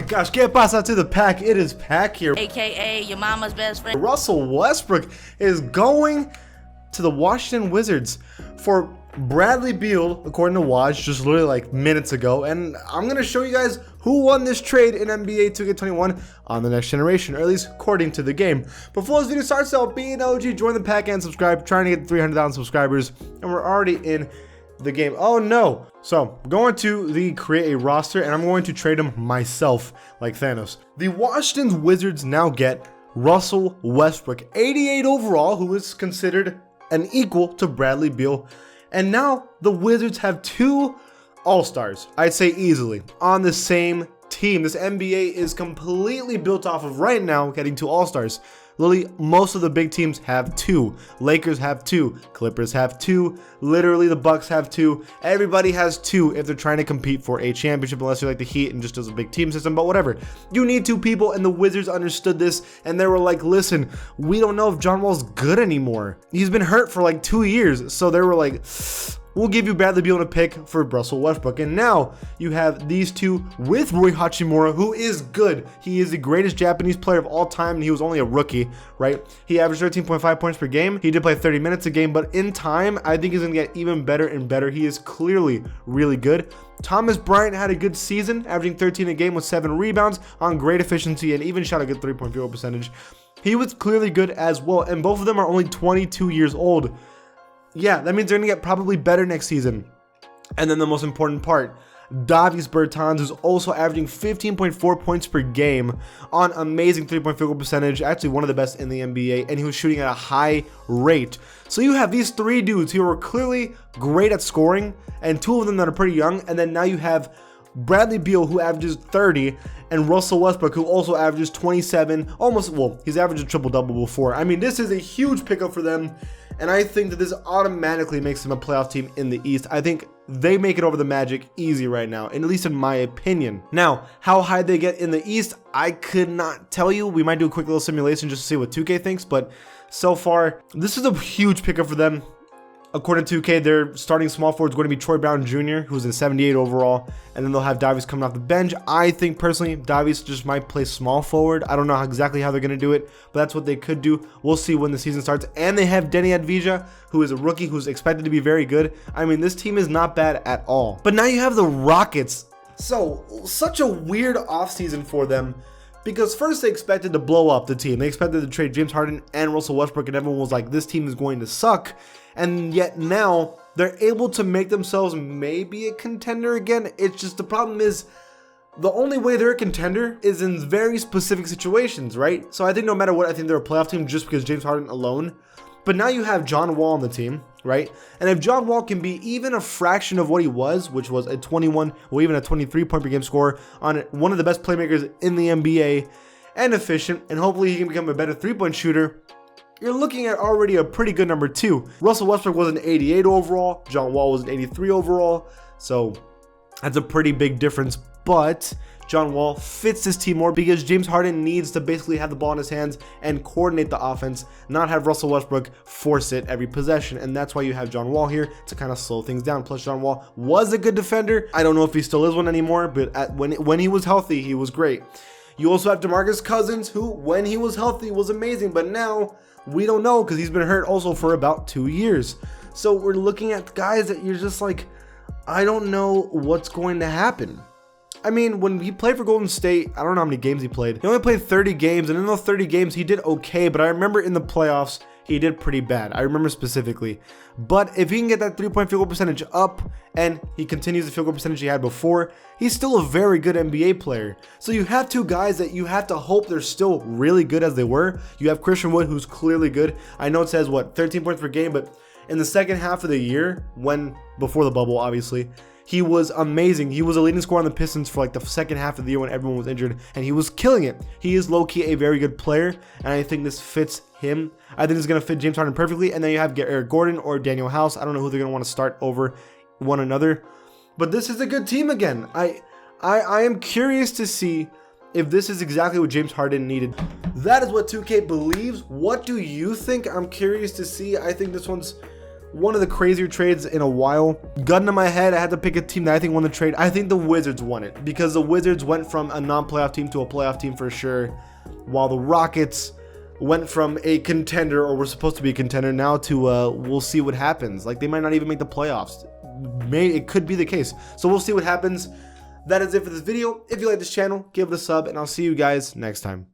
gosh, get pasa to the pack. It is Pack here. AKA your mama's best friend. Russell Westbrook is going to the Washington Wizards for Bradley Beal, according to Woj, just literally like minutes ago. And I'm going to show you guys who won this trade in NBA 2K21 on the next generation, or at least according to the game. Before this video starts though, be an OG, join the pack and subscribe. Trying to get 300,000 subscribers, and we're already in the game. Oh no. So I'm going to create a roster, and I'm going to trade him myself like Thanos. The Washington Wizards now get Russell Westbrook, 88 overall, who is considered an equal to Bradley Beal. And now the Wizards have two all-stars, I'd say easily, on the same team. This NBA is completely built off of right now getting two all-stars. Literally, most of the big teams have two. Lakers have two. Clippers have two. Literally, the Bucks have two. Everybody has two if they're trying to compete for a championship, unless you're like the Heat and just does a big team system, but whatever. You need two people, and the Wizards understood this, and they were like, listen, we don't know if John Wall's good anymore. He's been hurt for like 2 years, so they were like, we'll give you Bradley Beal and a pick for Russell Westbrook. And now you have these two with Rui Hachimura, who is good. He is the greatest Japanese player of all time, and he was only a rookie, right? He averaged 13.5 points per game. He did play 30 minutes a game, but in time, I think he's going to get even better and better. He is clearly really good. Thomas Bryant had a good season, averaging 13 a game with 7 rebounds on great efficiency and even shot a good 3-point field goal percentage. He was clearly good as well, and both of them are only 22 years old. Yeah, that means they're going to get probably better next season. And then the most important part, Davis Bertans, who's also averaging 15.4 points per game on amazing 3-point field goal percentage, actually one of the best in the NBA, and he was shooting at a high rate. So you have these three dudes who are clearly great at scoring, and two of them that are pretty young, and then now you have Bradley Beal, who averages 30, and Russell Westbrook, who also averages 27, he's averaged a triple-double before. I mean, this is a huge pickup for them, and I think that this automatically makes them a playoff team in the East. I think they make it over the Magic easy right now, and at least in my opinion. Now, how high they get in the East, I could not tell you. We might do a quick little simulation just to see what 2K thinks, but so far, this is a huge pickup for them. According to 2K, their starting small forward is going to be Troy Brown Jr., who's in 78 overall, and then they'll have Davis coming off the bench. I think personally, Davis just might play small forward. I don't know exactly how they're going to do it, but that's what they could do. We'll see when the season starts. And they have Denny Advija, who is a rookie who's expected to be very good. I mean, this team is not bad at all. But now you have the Rockets. So, such a weird offseason for them. Because first they expected to blow up the team. They expected to trade James Harden and Russell Westbrook, and everyone was like, this team is going to suck. And yet now they're able to make themselves maybe a contender again. It's just the problem is the only way they're a contender is in very specific situations, right? So I think no matter what, I think they're a playoff team just because James Harden alone. But now you have John Wall on the team, right? And if John Wall can be even a fraction of what he was, which was a 21 or even a 23 point per game scorer on one of the best playmakers in the NBA and efficient, and hopefully he can become a better 3-point shooter, you're looking at already a pretty good number 2. Russell Westbrook was an 88 overall. John Wall was an 83 overall. So that's a pretty big difference. But John Wall fits this team more because James Harden needs to basically have the ball in his hands and coordinate the offense, not have Russell Westbrook force it every possession. And that's why you have John Wall here to kind of slow things down. Plus, John Wall was a good defender. I don't know if he still is one anymore, but when he was healthy, he was great. You also have DeMarcus Cousins, who, when he was healthy, was amazing. But now we don't know because he's been hurt also for about 2 years. So we're looking at guys that you're just like, I don't know what's going to happen. I mean, when he played for Golden State, I don't know how many games he played. He only played 30 games, and in those 30 games, he did okay. But I remember in the playoffs, he did pretty bad. I remember specifically. But if he can get that 3-point field goal percentage up, and he continues the field goal percentage he had before, he's still a very good NBA player. So you have two guys that you have to hope they're still really good as they were. You have Christian Wood, who's clearly good. I know it says, 13 points per game, but in the second half of the year, before the bubble, obviously, he was amazing. He was a leading scorer on the Pistons for like the second half of the year when everyone was injured, and he was killing it. He is low-key a very good player, and I think this fits him. I think it's going to fit James Harden perfectly, and then you have Eric Gordon or Daniel House. I don't know who they're going to want to start over one another, but this is a good team again. I am curious to see if this is exactly what James Harden needed. That is what 2K believes. What do you think? I'm curious to see. I think this one's one of the crazier trades in a while. Gun to my head, I had to pick a team that I think won the trade. I think the Wizards won it because the Wizards went from a non-playoff team to a playoff team for sure, while the Rockets went from a contender, or were supposed to be a contender, now to we'll see what happens. Like, they might not even make the playoffs. It could be the case. So we'll see what happens. That is it for this video. If you like this channel, give it a sub, and I'll see you guys next time.